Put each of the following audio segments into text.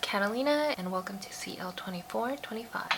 Catalina and welcome to CL2425.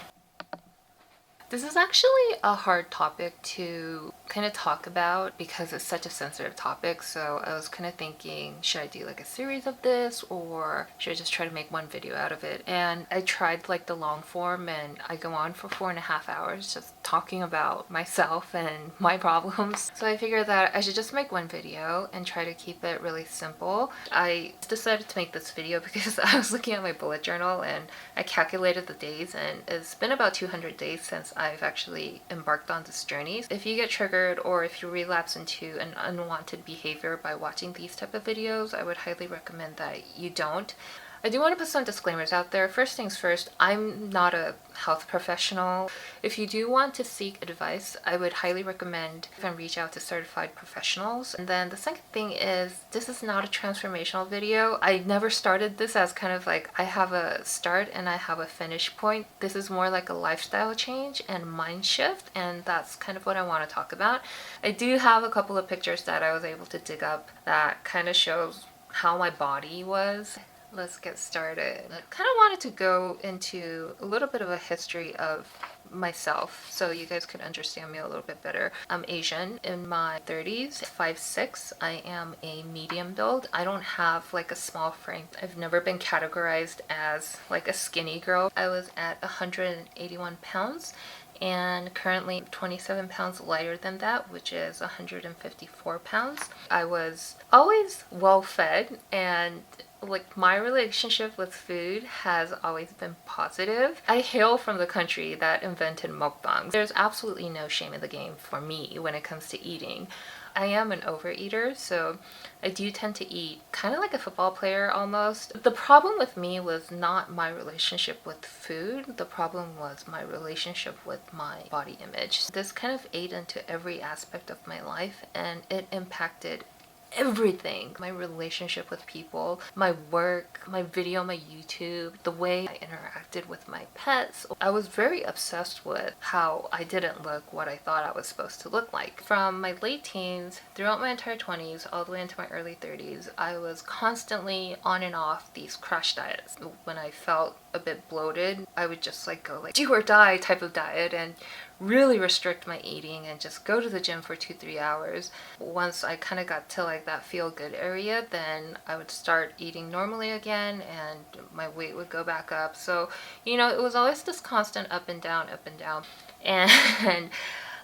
This is actually a hard topic to kind of talk about because it's such a sensitive topic. So I was kind of thinking, should I do like a series of this or should I just try to make one video out of it? And I tried like the long form and I go on for 4.5 hours just talking about myself and my problems. So I figured that I should just make one video and try to keep it really simple. I decided to make this video because I was looking at my bullet journal and I calculated the days, and it's been about 200 days since I've actually embarked on this journey. If you get triggered or if you relapse into an unwanted behavior by watching these type of videos, I would highly recommend that you don't. I do want to put some disclaimers out there. First things first, I'm not a health professional. If you do want to seek advice, I would highly recommend you can reach out to certified professionals. And then the second thing is, this is not a transformational video. I never started this as kind of like I have a start and I have a finish point. This is more like a lifestyle change and mind shift, and that's kind of what I want to talk about. I do have a couple of pictures that I was able to dig up that kind of shows how my body was. Let's get started. I kind of wanted to go into a little bit of a history of myself so you guys could understand me a little bit better. I'm Asian, in my 30s, 5'6". I am a medium build. I don't have like a small frame. I've never been categorized as like a skinny girl. I was at 181 pounds and currently 27 pounds lighter than that, which is 154 pounds. I was always well fed, and like my relationship with food has always been positive. I hail from the country that invented mukbangs. There's absolutely no shame in the game for me when it comes to eating. I am an overeater, so I do tend to eat kind of like a football player almost. The problem with me was not my relationship with food. The problem was my relationship with my body image. This kind of ate into every aspect of my life, and it impacted everything. My relationship with people, my work, my video, my YouTube, the way I interacted with my pets. I was very obsessed with how I didn't look what I thought I was supposed to look like. From my late teens, throughout my entire 20s, all the way into my early 30s, I was constantly on and off these crash diets. When I felt a bit bloated, I would just like go like do or die type of diet and really restrict my eating and just go to the gym for 2-3 hours. Once I kind of got to like that feel good area, then I would start eating normally again and my weight would go back up. So, you know, it was always this constant up and down, up and down. And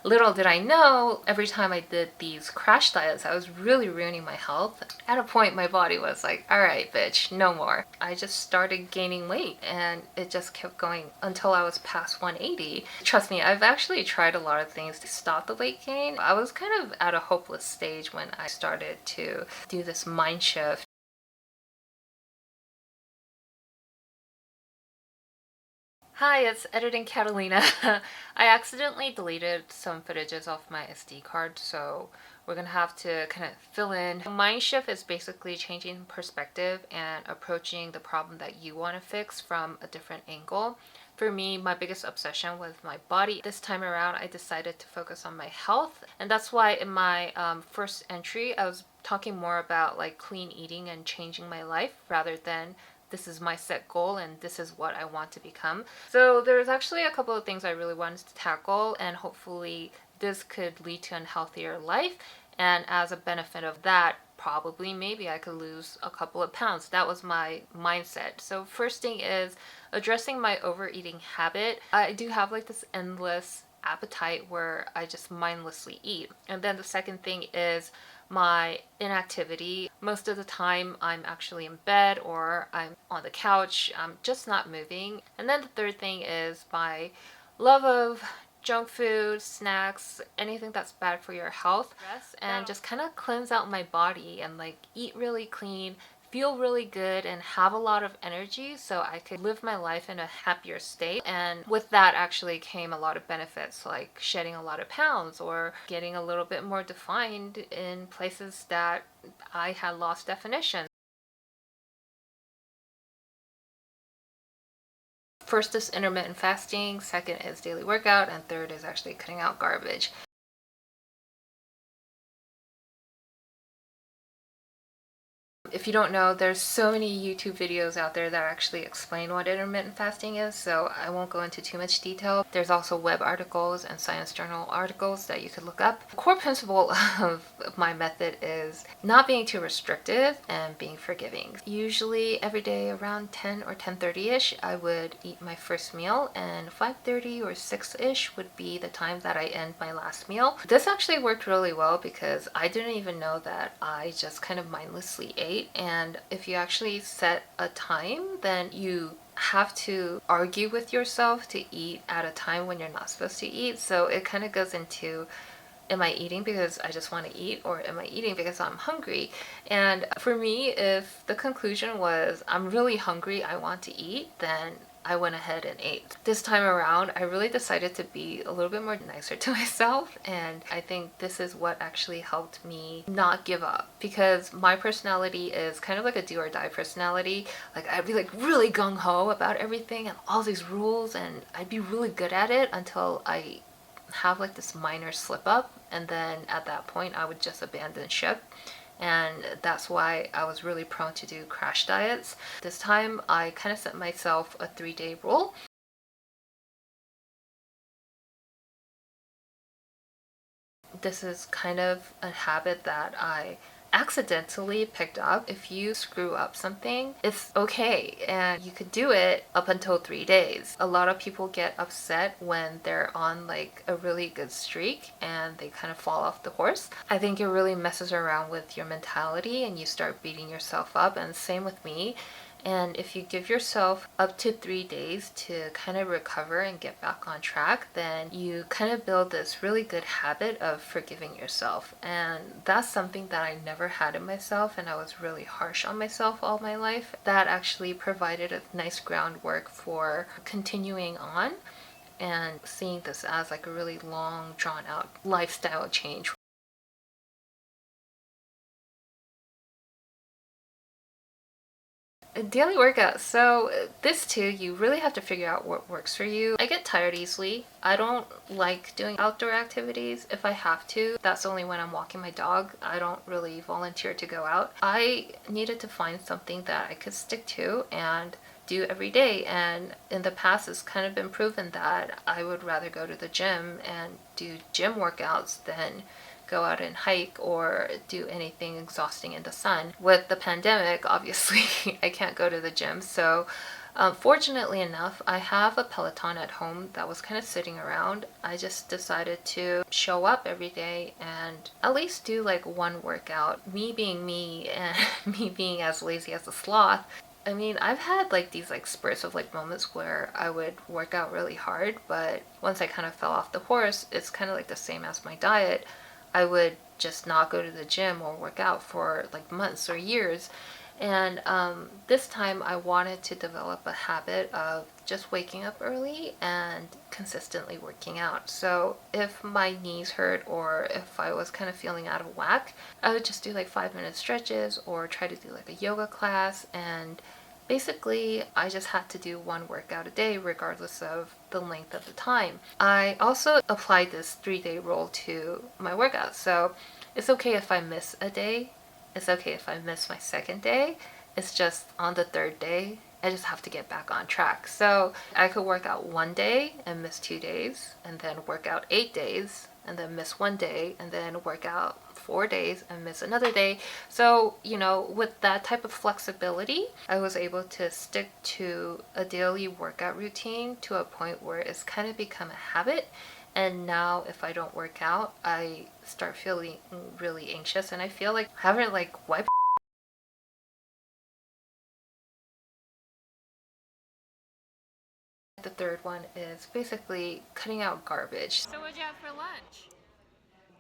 little did I know, every time I did these crash diets, I was really ruining my health. At a point, my body was like, all right, bitch, no more. I just started gaining weight and it just kept going until I was past 180. Trust me, I've actually tried a lot of things to stop the weight gain. I was kind of at a hopeless stage when I started to do this mind shift. Hi, it's Editing Catalina. I accidentally deleted some footages off my SD card, so we're gonna have to kind of fill in. Mind shift is basically changing perspective and approaching the problem that you want to fix from a different angle. For me, my biggest obsession was my body. This time around, I decided to focus on my health, and that's why in my first entry, I was talking more about like clean eating and changing my life rather than this is my set goal and this is what I want to become. So there's actually a couple of things I really wanted to tackle, and hopefully this could lead to a healthier life. And as a benefit of that, probably maybe I could lose a couple of pounds. That was my mindset. So first thing is addressing my overeating habit. I do have like this endless appetite where I just mindlessly eat. And then the second thing is my inactivity. Most of the time I'm actually in bed or I'm on the couch. I'm just not moving. And then the third thing is my love of junk food, snacks, anything that's bad for your health, and just kind of cleanse out my body and like eat really clean, feel really good, and have a lot of energy so I could live my life in a happier state. And with that actually came a lot of benefits, like shedding a lot of pounds or getting a little bit more defined in places that I had lost definition. First is intermittent fasting, second is daily workout, and third is actually cutting out garbage. If you don't know, there's so many YouTube videos out there that actually explain what intermittent fasting is, so I won't go into too much detail. There's also web articles and science journal articles that you could look up. The core principle of my method is not being too restrictive and being forgiving. Usually every day around 10 or 10:30ish, I would eat my first meal, and 5:30 or 6ish would be the time that I end my last meal. This actually worked really well because I didn't even know that I just kind of mindlessly ate. And if you actually set a time, then you have to argue with yourself to eat at a time when you're not supposed to eat. So it kind of goes into, am I eating because I just want to eat, or am I eating because I'm hungry? And for me, if the conclusion was I'm really hungry, I want to eat, then I went ahead and ate. This time around, I really decided to be a little bit more nicer to myself, and I think this is what actually helped me not give up, because my personality is kind of like a do or die personality. Like, I'd be like really gung-ho about everything and all these rules, and I'd be really good at it until I have like this minor slip up, and then at that point I would just abandon ship. And that's why I was really prone to do crash diets. This time I kind of set myself a 3-day rule. This is kind of a habit that I accidentally picked up. If you screw up something, it's okay, and you could do it up until 3 days. A lot of people get upset when they're on like a really good streak and they kind of fall off the horse. I think it really messes around with your mentality and you start beating yourself up, and same with me. And if you give yourself up to 3 days to kind of recover and get back on track, then you kind of build this really good habit of forgiving yourself. And that's something that I never had in myself, and I was really harsh on myself all my life. That actually provided a nice groundwork for continuing on and seeing this as like a really long, drawn out lifestyle change. Daily workouts. So this too, you really have to figure out what works for you. I get tired easily. I don't like doing outdoor activities. If I have to, that's only when I'm walking my dog. I don't really volunteer to go out. I needed to find something that I could stick to and do every day, and in the past it's kind of been proven that I would rather go to the gym and do gym workouts than go out and hike or do anything exhausting in the sun. With the pandemic, obviously, I can't go to the gym. So, fortunately enough, I have a Peloton at home that was kind of sitting around. I just decided to show up every day and at least do like one workout. Me being me and me being as lazy as a sloth, I mean, I've had like these like spurts of like moments where I would work out really hard, but once I kind of fell off the horse, it's kind of like the same as my diet. I would just not go to the gym or work out for like months or years. And this time I wanted to develop a habit of just waking up early and consistently working out. So if my knees hurt or if I was kind of feeling out of whack, I would just do like 5-minute stretches or try to do like a yoga class. And basically, I just had to do one workout a day regardless of the length of the time. I also applied this 3-day rule to my workouts. So it's okay if I miss a day. It's okay if I miss my second day. It's just on the third day, I just have to get back on track. So I could work out one day and miss 2 days, and then work out 8 days and then miss one day, and then work out 4 days and miss another day. So, with that type of flexibility, I was able to stick to a daily workout routine to a point where it's kind of become a habit. And now if I don't work out, I start feeling really anxious, and I feel like I haven't like wiped. The third one is basically cutting out garbage. So what'd you have for lunch?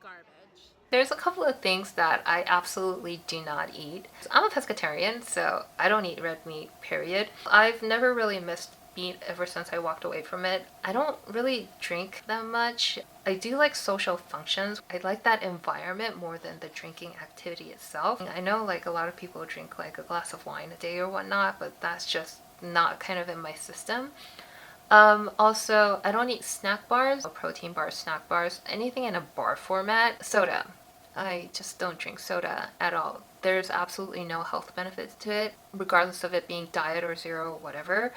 Garbage. There's a couple of things that I absolutely do not eat. I'm a pescatarian, so I don't eat red meat, period. I've never really missed meat ever since I walked away from it. I don't really drink that much. I do like social functions. I like that environment more than the drinking activity itself. I know like a lot of people drink like a glass of wine a day or whatnot, but that's just not kind of in my system. Also, I don't eat snack bars, protein bars, snack bars, anything in a bar format. Soda. I just don't drink soda at all. There's absolutely no health benefits to it, regardless of it being diet or zero or whatever.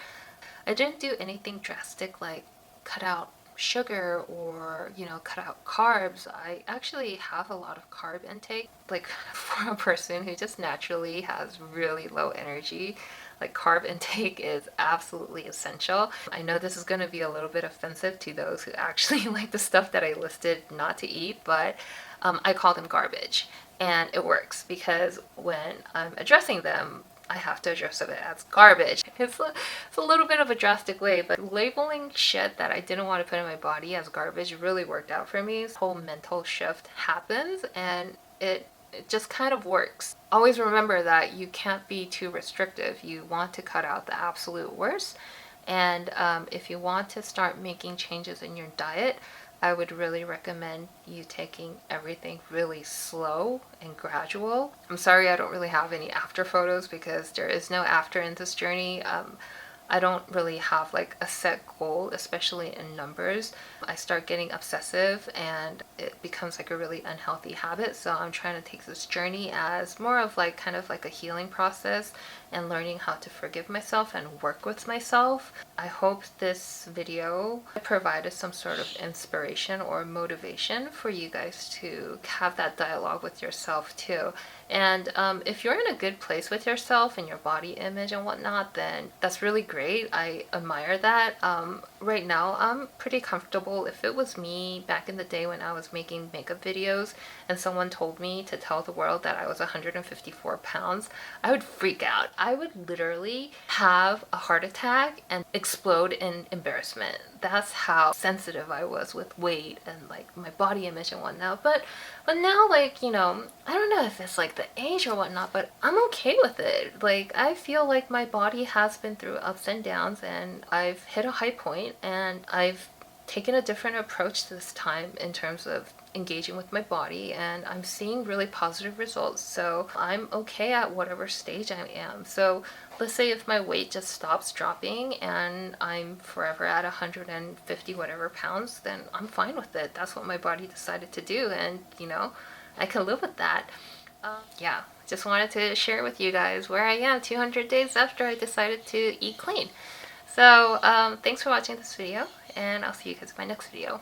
I didn't do anything drastic like cut out sugar or, cut out carbs. I actually have a lot of carb intake. Like for a person who just naturally has really low energy, like carb intake is absolutely essential. I know this is going to be a little bit offensive to those who actually like the stuff that I listed not to eat, but I call them garbage. And it works because when I'm addressing them, I have to address it as garbage. It's a little bit of a drastic way, but labeling shit that I didn't want to put in my body as garbage really worked out for me. This whole mental shift happens and it just kind of works. Always remember that you can't be too restrictive. You want to cut out the absolute worst. And if you want to start making changes in your diet, I would really recommend you taking everything really slow and gradual. I'm sorry I don't really have any after photos because there is no after in this journey. I don't really have like a set goal, especially in numbers. I start getting obsessive and it becomes like a really unhealthy habit. So I'm trying to take this journey as more of like kind of like a healing process and learning how to forgive myself and work with myself. I hope this video provided some sort of inspiration or motivation for you guys to have that dialogue with yourself too. And if you're in a good place with yourself and your body image and whatnot, then that's really great. I admire that. Right now, I'm pretty comfortable. If it was me back in the day when I was making makeup videos and someone told me to tell the world that I was 154 pounds, I would freak out. I would literally have a heart attack and explode in embarrassment. That's how sensitive I was with weight and like my body image and whatnot. But now, like, I don't know if it's like the age or whatnot, but I'm okay with it. Like, I feel like my body has been through ups and downs and I've hit a high point and I've taken a different approach this time in terms of engaging with my body, and I'm seeing really positive results. So I'm okay at whatever stage I am. So let's say if my weight just stops dropping and I'm forever at 150 whatever pounds, then I'm fine with it. That's what my body decided to do, and I can live with that. Yeah, just wanted to share with you guys where I am 200 days after I decided to eat clean. So thanks for watching this video, and I'll see you guys in my next video.